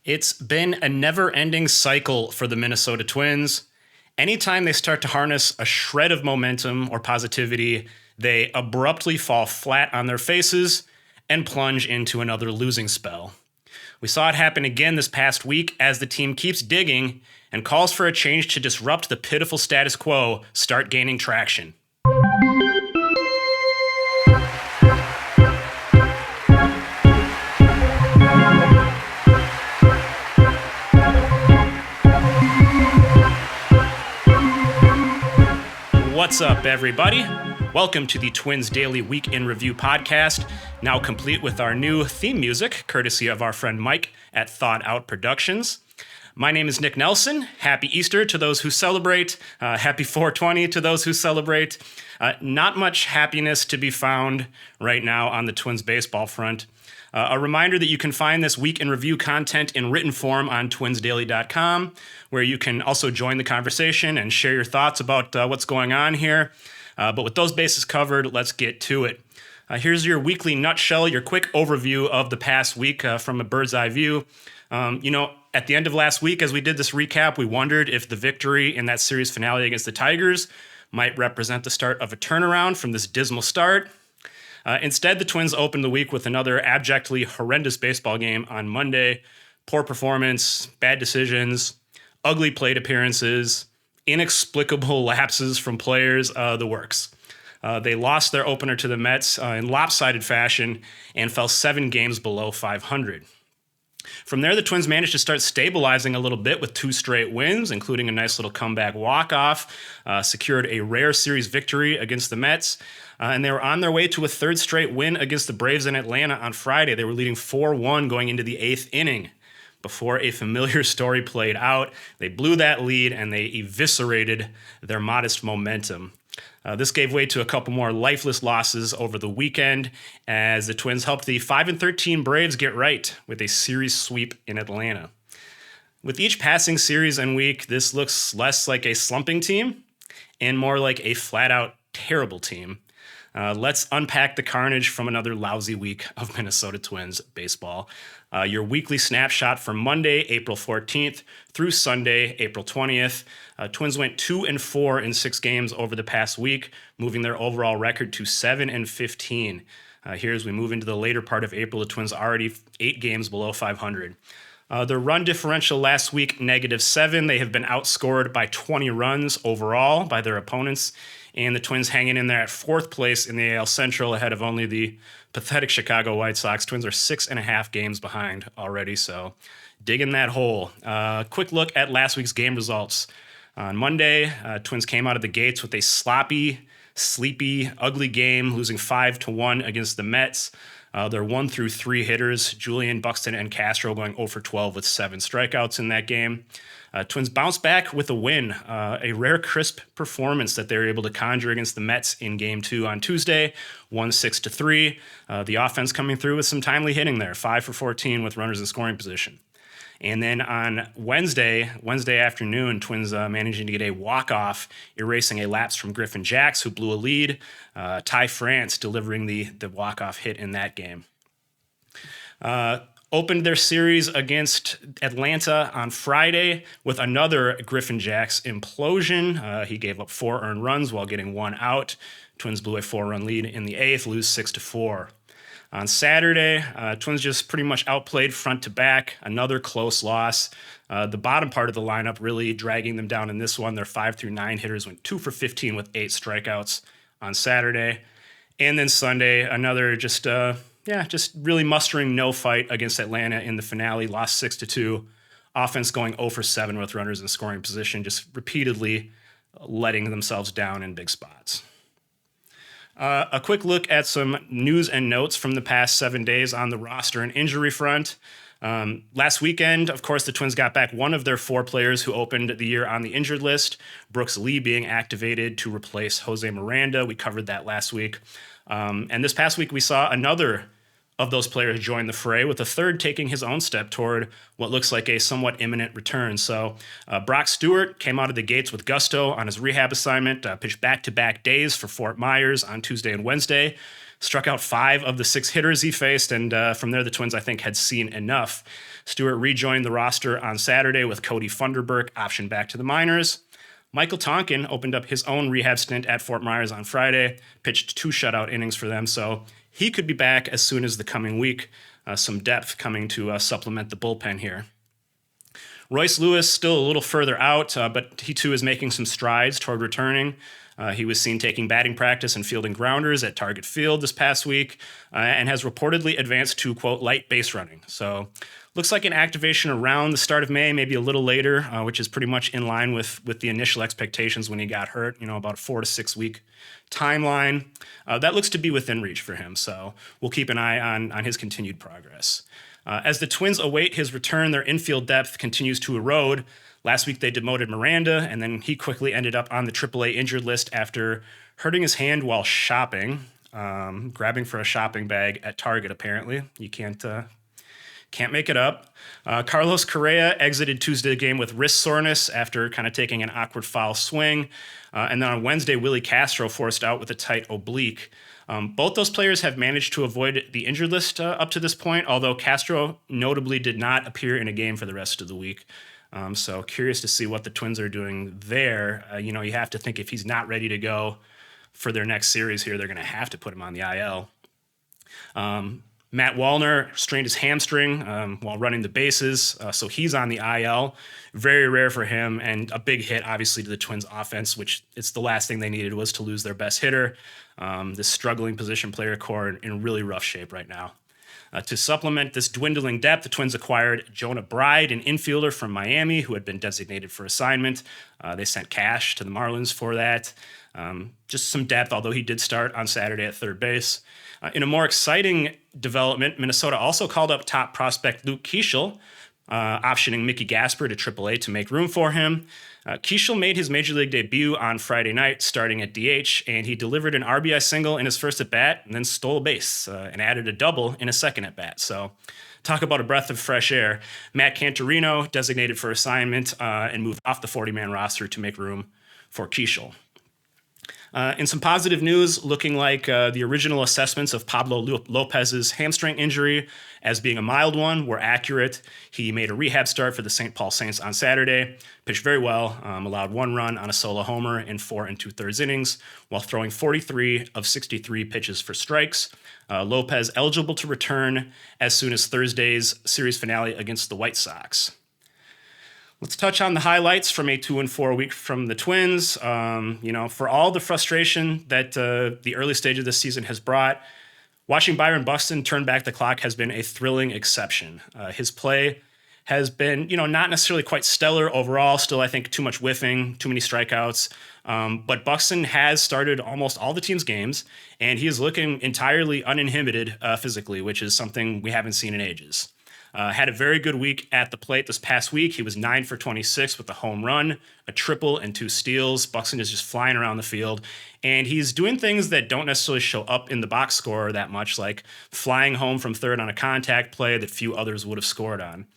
It's been a never-ending cycle for the Minnesota Twins. Anytime they start to harness a shred of momentum or positivity, they abruptly fall flat on their faces and plunge into another losing spell. We saw it happen again this past week as the team keeps digging and calls for a change to disrupt the pitiful status quo start gaining traction. What's up, everybody? Welcome to the Twins Daily Week in Review podcast, now complete with our new theme music, courtesy of our friend Mike at Thought Out Productions. My name is Nick Nelson. Happy Easter to those who celebrate. Happy 420 to those who celebrate. Not much happiness to be found right now on the Twins baseball front. A reminder that you can find this Week in Review content in written form on twinsdaily.com, where you can also join the conversation and share your thoughts about what's going on here. But with those bases covered, let's get to it. Here's your weekly nutshell, your quick overview of the past week from a bird's eye view. At the end of last week, as we did this recap, we wondered if the victory in that series finale against the Tigers might represent the start of a turnaround from this dismal start. Instead, the Twins opened the week with another abjectly horrendous baseball game on Monday. Poor performance, bad decisions, ugly plate appearances, inexplicable lapses from players, the works. They lost their opener to the Mets in lopsided fashion and fell 7 games below 500. From there, the Twins managed to start stabilizing a little bit with 2 straight wins, including a nice little comeback walk-off, secured a rare series victory against the Mets, and they were on their way to a 3rd straight win against the Braves in Atlanta on Friday. They were leading 4-1 going into the 8th inning. Before a familiar story played out, they blew that lead and they eviscerated their modest momentum. This gave way to a couple more lifeless losses over the weekend as the Twins helped the 5-13 Braves get right with a series sweep in Atlanta. With each passing series and week, this looks less like a slumping team and more like a flat-out terrible team. Let's unpack the carnage from another lousy week of Minnesota Twins baseball. Your weekly snapshot from Monday, April 14th through Sunday, April 20th. Twins went 2-4 in 6 games over the past week, moving their overall record to 7-15. Here as we move into the later part of April, the Twins are already 8 games below 500. Their run differential last week, -7. They have been outscored by 20 runs overall by their opponents, and the Twins hanging in there at 4th place in the AL Central ahead of only the pathetic Chicago White Sox. Twins are 6.5 games behind already, so dig in that hole. Quick look at last week's game results. On Monday, Twins came out of the gates with a sloppy, sleepy, ugly game, losing 5-1 against the Mets. Their 1 through 3 hitters, Julian, Buxton, and Castro, going 0 for 12 with 7 strikeouts in that game. Twins bounced back with a win, a rare crisp performance that they were able to conjure against the Mets in Game 2 on Tuesday, 1-6-3. The offense coming through with some timely hitting there, 5 for 14 with runners in scoring position. And then on Wednesday afternoon, Twins managing to get a walk-off, erasing a lapse from Griffin Jax, who blew a lead. Ty France delivering the walk-off hit in that game. Opened their series against Atlanta on Friday with another Griffin Jax implosion. He gave up 4 earned runs while getting 1 out. Twins blew a 4-run lead in the 8th, lose 6-4. On Saturday, Twins just pretty much outplayed front to back, another close loss. The bottom part of the lineup really dragging them down in this one. Their 5 through 9 hitters went 2 for 15 with 8 strikeouts on Saturday. And then Sunday, another just really mustering no fight against Atlanta in the finale, lost 6-2. Offense going 0 for 7 with runners in scoring position, just repeatedly letting themselves down in big spots. A quick look at some news and notes from the past 7 days on the roster and injury front. Last weekend, of course, the Twins got back one of their 4 players who opened the year on the injured list, Brooks Lee being activated to replace Jose Miranda. We covered that last week. And this past week, we saw another of those players join the fray, with a third taking his own step toward what looks like a somewhat imminent return. So Brock Stewart came out of the gates with gusto on his rehab assignment, pitched back-to-back days for Fort Myers on Tuesday and Wednesday. struck out 5 of the 6 hitters he faced, and from there the Twins, I think, had seen enough. Stewart rejoined the roster on Saturday with Cody Funderburk optioned back to the minors. Michael Tonkin opened up his own rehab stint at Fort Myers on Friday, pitched 2 shutout innings for them, so he could be back as soon as the coming week. Some depth coming to supplement the bullpen here. Royce Lewis still a little further out, but he too is making some strides toward returning. He was seen taking batting practice and fielding grounders at Target Field this past week and has reportedly advanced to, quote, light base running. So looks like an activation around the start of May, maybe a little later, which is pretty much in line with the initial expectations when he got hurt, about a 4 to 6 week timeline. That looks to be within reach for him, so we'll keep an eye on his continued progress. As the Twins await his return, their infield depth continues to erode. Last week, they demoted Miranda, and then he quickly ended up on the AAA injured list after hurting his hand while shopping, grabbing for a shopping bag at Target, apparently. You can't make it up. Carlos Correa exited Tuesday's game with wrist soreness after kind of taking an awkward foul swing. And then on Wednesday, Willie Castro forced out with a tight oblique. Both those players have managed to avoid the injured list up to this point, although Castro notably did not appear in a game for the rest of the week. So curious to see what the Twins are doing there. You have to think if he's not ready to go for their next series here, they're going to have to put him on the IL. Matt Wallner strained his hamstring while running the bases, so he's on the IL. Very rare for him, and a big hit, obviously, to the Twins' offense, which it's the last thing they needed was to lose their best hitter. This struggling position player core in really rough shape right now. To supplement this dwindling depth, the Twins acquired Jonah Bride, an infielder from Miami who had been designated for assignment. They sent cash to the Marlins for that. Just some depth, although he did start on Saturday at third base. In a more exciting development, Minnesota also called up top prospect Luke Keeschel, optioning Mickey Gasper to AAA to make room for him. Keeschel made his Major League debut on Friday night, starting at DH, and he delivered an RBI single in his first at-bat and then stole a base and added a double in a second at-bat. So talk about a breath of fresh air. Matt Cantorino, designated for assignment, and moved off the 40-man roster to make room for Keeschel. In some positive news, looking like the original assessments of Pablo Lopez's hamstring injury as being a mild one were accurate. He made a rehab start for the St. Paul Saints on Saturday, pitched very well, allowed 1 run on a solo homer in 4 2/3 innings, while throwing 43 of 63 pitches for strikes. Lopez eligible to return as soon as Thursday's series finale against the White Sox. Let's touch on the highlights from a 2-4 week from the Twins. For all the frustration that the early stage of this season has brought, watching Byron Buxton turn back the clock has been a thrilling exception. His play has been, not necessarily quite stellar overall. Still, I think, too much whiffing, too many strikeouts. But Buxton has started almost all the team's games, and he is looking entirely uninhibited physically, which is something we haven't seen in ages. Had a very good week at the plate this past week. He was 9 for 26 with a home run, a triple, and 2 steals. Buxton is just flying around the field, and he's doing things that don't necessarily show up in the box score that much, like flying home from third on a contact play that few others would have scored on.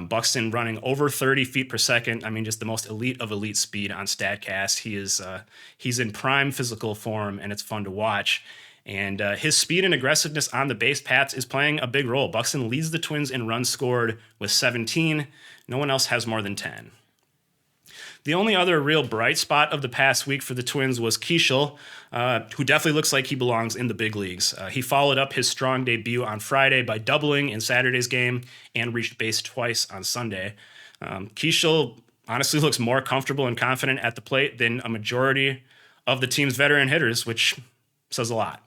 Buxton running over 30 feet per second. I mean, just the most elite of elite speed on StatCast. He's in prime physical form, and it's fun to watch. And his speed and aggressiveness on the base paths is playing a big role. Buxton leads the Twins in runs scored with 17. No one else has more than 10. The only other real bright spot of the past week for the Twins was Keeschel, who definitely looks like he belongs in the big leagues. He followed up his strong debut on Friday by doubling in Saturday's game and reached base twice on Sunday. Keeschel honestly looks more comfortable and confident at the plate than a majority of the team's veteran hitters, which says a lot.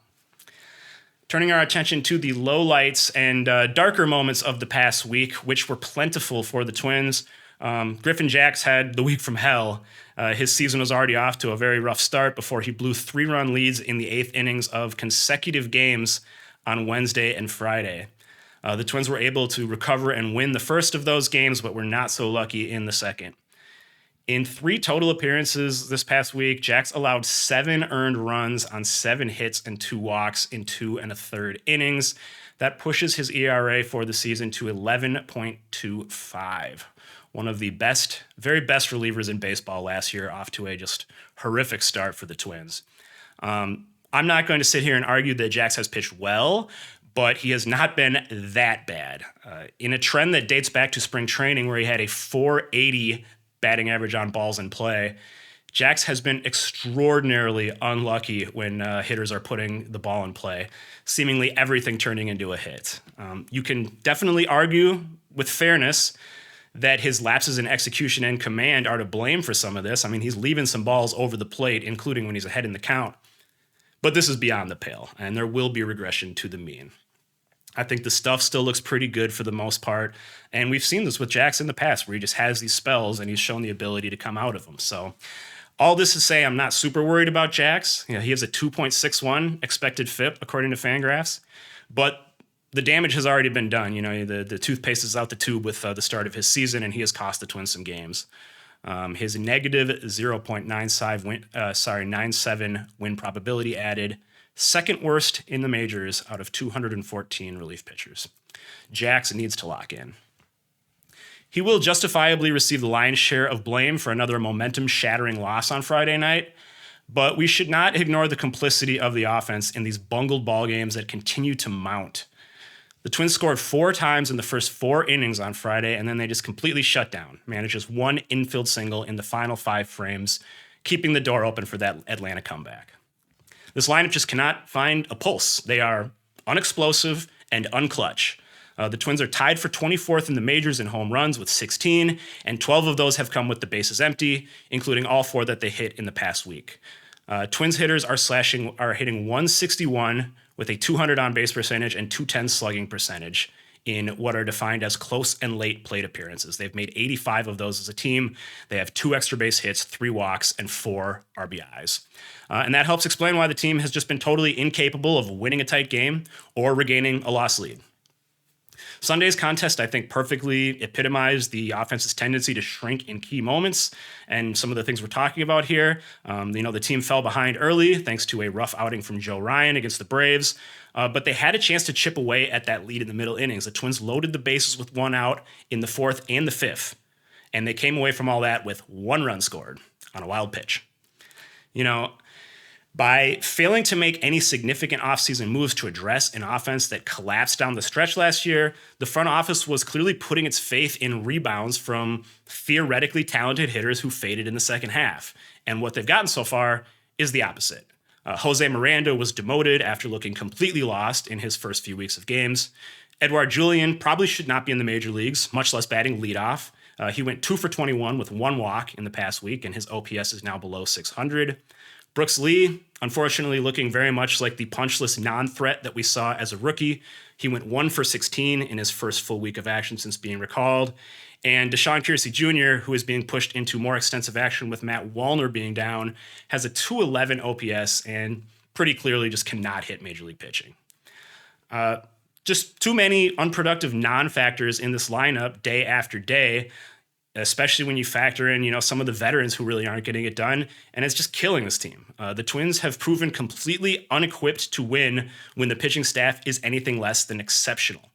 Turning our attention to the lowlights and darker moments of the past week, which were plentiful for the Twins. Griffin Jax had the week from hell. His season was already off to a very rough start before he blew 3-run leads in the 8th innings of consecutive games on Wednesday and Friday. The Twins were able to recover and win the first of those games, but were not so lucky in the second. In 3 total appearances this past week, Jax allowed 7 earned runs on 7 hits and 2 walks in 2 1/3 innings. That pushes his ERA for the season to 11.25. One of the very best relievers in baseball last year, off to a just horrific start for the Twins. I'm not going to sit here and argue that Jax has pitched well, but he has not been that bad. In a trend that dates back to spring training where he had a 480 batting average on balls in play, Jax has been extraordinarily unlucky when hitters are putting the ball in play, seemingly everything turning into a hit. You can definitely argue with fairness that his lapses in execution and command are to blame for some of this. I mean, he's leaving some balls over the plate, including when he's ahead in the count. But this is beyond the pale, and there will be regression to the mean. I think the stuff still looks pretty good for the most part, and we've seen this with Jax in the past where he just has these spells and he's shown the ability to come out of them. So all this to say, I'm not super worried about Jax. He has a 2.61 expected FIP according to Fangraphs, but the damage has already been done. The toothpaste is out the tube with the start of his season, and he has cost the Twins some games. His negative 0.97 win probability added, second worst in the majors out of 214 relief pitchers. Jax needs to lock in. He will justifiably receive the lion's share of blame for another momentum-shattering loss on Friday night, but we should not ignore the complicity of the offense in these bungled ball games that continue to mount. The Twins scored 4 times in the first 4 innings on Friday, and then they just completely shut down, managed just 1 infield single in the final 5 frames, keeping the door open for that Atlanta comeback. This lineup just cannot find a pulse. They are unexplosive and unclutch. The Twins are tied for 24th in the majors in home runs with 16, and 12 of those have come with the bases empty, including all 4 that they hit in the past week. Twins hitters are hitting 161 with a 200 on-base percentage and 210 slugging percentage in what are defined as close and late plate appearances. They've made 85 of those as a team. They have 2 extra base hits, 3 walks, and 4 RBIs. And that helps explain why the team has just been totally incapable of winning a tight game or regaining a lost lead. Sunday's contest, I think, perfectly epitomized the offense's tendency to shrink in key moments and some of the things we're talking about here. The team fell behind early thanks to a rough outing from Joe Ryan against the Braves, but they had a chance to chip away at that lead in the middle innings. The Twins loaded the bases with 1 out in the 4th and the 5th, and they came away from all that with 1 run scored on a wild pitch. By failing to make any significant offseason moves to address an offense that collapsed down the stretch last year, the front office was clearly putting its faith in rebounds from theoretically talented hitters who faded in the second half. And what they've gotten so far is the opposite. Jose Miranda was demoted after looking completely lost in his first few weeks of games. Edouard Julien probably should not be in the major leagues, much less batting leadoff. He went 2 for 21 with 1 walk in the past week, and his OPS is now below 600. Brooks Lee, unfortunately, looking very much like the punchless non-threat that we saw as a rookie. He went 1 for 16 in his first full week of action since being recalled. And Deshaun Kiersey Jr., who is being pushed into more extensive action with Matt Wallner being down, has a 211 OPS and pretty clearly just cannot hit major league pitching. Just too many unproductive non-factors in this lineup day after day, especially when you factor in, some of the veterans who really aren't getting it done, and it's just killing this team. The Twins have proven completely unequipped to win when the pitching staff is anything less than exceptional.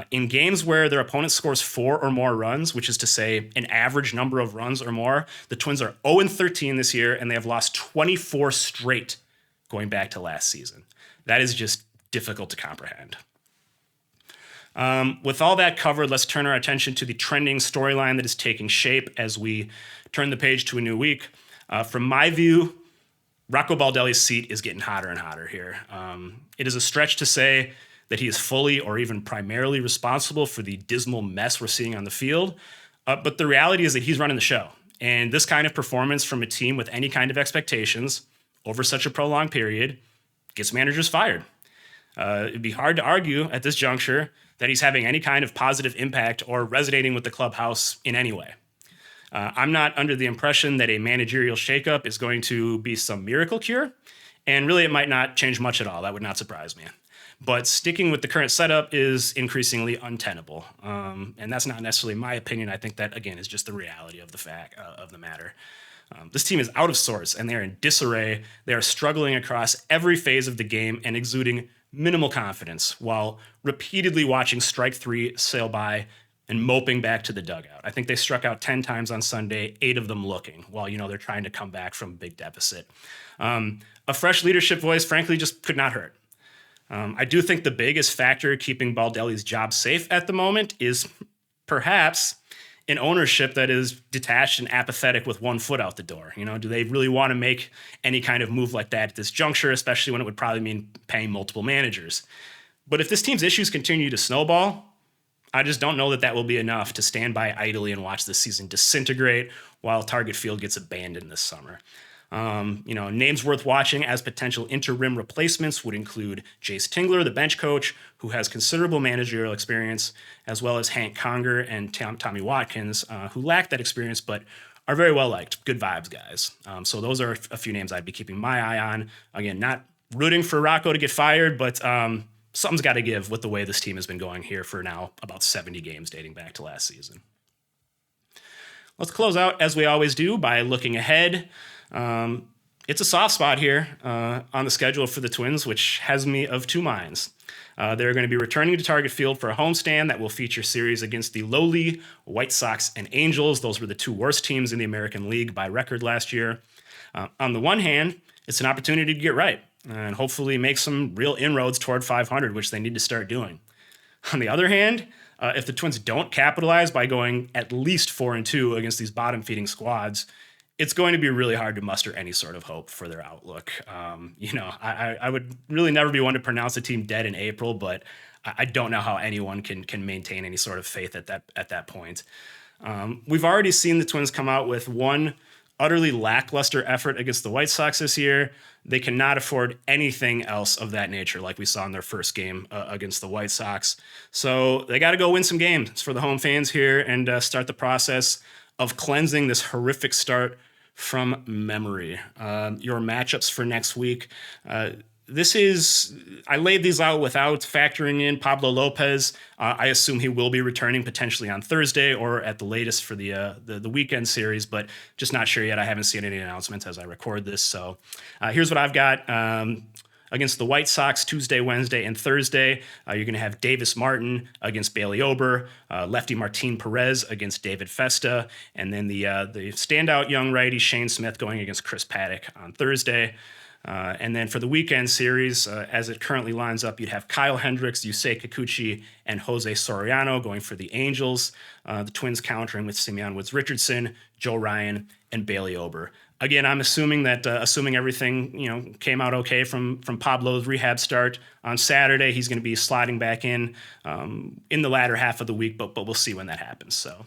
In games where their opponent scores 4 or more runs, which is to say an average number of runs or more, the Twins are 0-13 this year, and they have lost 24 straight going back to last season. That is just difficult to comprehend. With all that covered, let's turn our attention to the trending storyline that is taking shape as we turn the page to a new week. From my view, Rocco Baldelli's seat is getting hotter and hotter here. It is a stretch to say that he is fully or even primarily responsible for the dismal mess we're seeing on the field, but the reality is that he's running the show. And this kind of performance from a team with any kind of expectations over such a prolonged period gets managers fired. It'd be hard to argue at this juncture that he's having any kind of positive impact or resonating with the clubhouse in any way. I'm not under the impression that a managerial shakeup is going to be some miracle cure, and really it might not change much at all. That would not surprise me. But sticking with the current setup is increasingly untenable, and that's not necessarily my opinion. I think that, again, is just the reality of the matter. This team is out of sorts, and they're in disarray. They are struggling across every phase of the game and exuding minimal confidence while repeatedly watching strike 3 sail by and moping back to the dugout. I think they struck out 10 times on Sunday, 8 of them looking, while, they're trying to come back from a big deficit. A fresh leadership voice, frankly, just could not hurt. I do think the biggest factor keeping Baldelli's job safe at the moment is perhaps an ownership that is detached and apathetic with one foot out the door. Do they really want to make any kind of move like that at this juncture, especially when it would probably mean paying multiple managers? But if this team's issues continue to snowball, I just don't know that will be enough to stand by idly and watch this season disintegrate while Target Field gets abandoned this summer. Names worth watching as potential interim replacements would include Jace Tingler, the bench coach, who has considerable managerial experience, as well as Hank Conger and Tommy Watkins, who lack that experience but are very well liked. Good vibes, guys. So those are a few names I'd be keeping my eye on. Again, not rooting for Rocco to get fired, but something's got to give with the way this team has been going here for now about 70 games dating back to last season. Let's close out, as we always do, by looking ahead. It's a soft spot here on the schedule for the Twins, which has me of two minds. They're going to be returning to Target Field for a homestand that will feature series against the lowly White Sox and Angels. Those were the two worst teams in the American League by record last year. On the one hand, it's an opportunity to get right and hopefully make some real inroads toward 500, which they need to start doing. On the other hand, if the Twins don't capitalize by going at least 4-2 against these bottom-feeding squads, it's going to be really hard to muster any sort of hope for their outlook. I would really never be one to pronounce a team dead in April, but I don't know how anyone can maintain any sort of faith at that point. We've already seen the Twins come out with one utterly lackluster effort against the White Sox this year. They cannot afford anything else of that nature like we saw in their first game against the White Sox. So they got to go win some games for the home fans here and start the process of cleansing this horrific start from memory. Your matchups for next week. I laid these out without factoring in Pablo Lopez. I assume he will be returning potentially on Thursday or at the latest for the weekend series, but just not sure yet. I haven't seen any announcements as I record this. So here's what I've got. Against the White Sox, Tuesday, Wednesday, and Thursday, you're going to have Davis Martin against Bailey Ober, lefty Martin Perez against David Festa, and then the standout young righty Shane Smith going against Chris Paddock on Thursday. And then for the weekend series, as it currently lines up, you'd have Kyle Hendricks, Yusei Kikuchi, and Jose Soriano going for the Angels. The Twins countering with Simeon Woods-Richardson, Joe Ryan, and Bailey Ober. Again, I'm assuming that assuming everything came out okay from Pablo's rehab start on Saturday, he's going to be sliding back in the latter half of the week, but we'll see when that happens. So.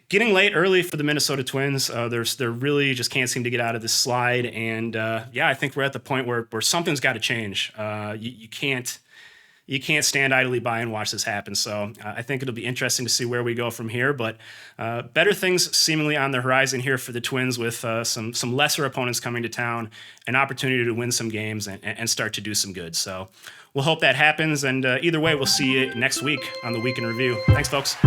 Getting late early for the Minnesota Twins. They really just can't seem to get out of this slide. And I think we're at the point where something's got to change. You can't stand idly by and watch this happen. So I think it'll be interesting to see where we go from here. But better things seemingly on the horizon here for the Twins with some lesser opponents coming to town, an opportunity to win some games and start to do some good. So we'll hope that happens. And either way, we'll see you next week on the Week in Review. Thanks, folks.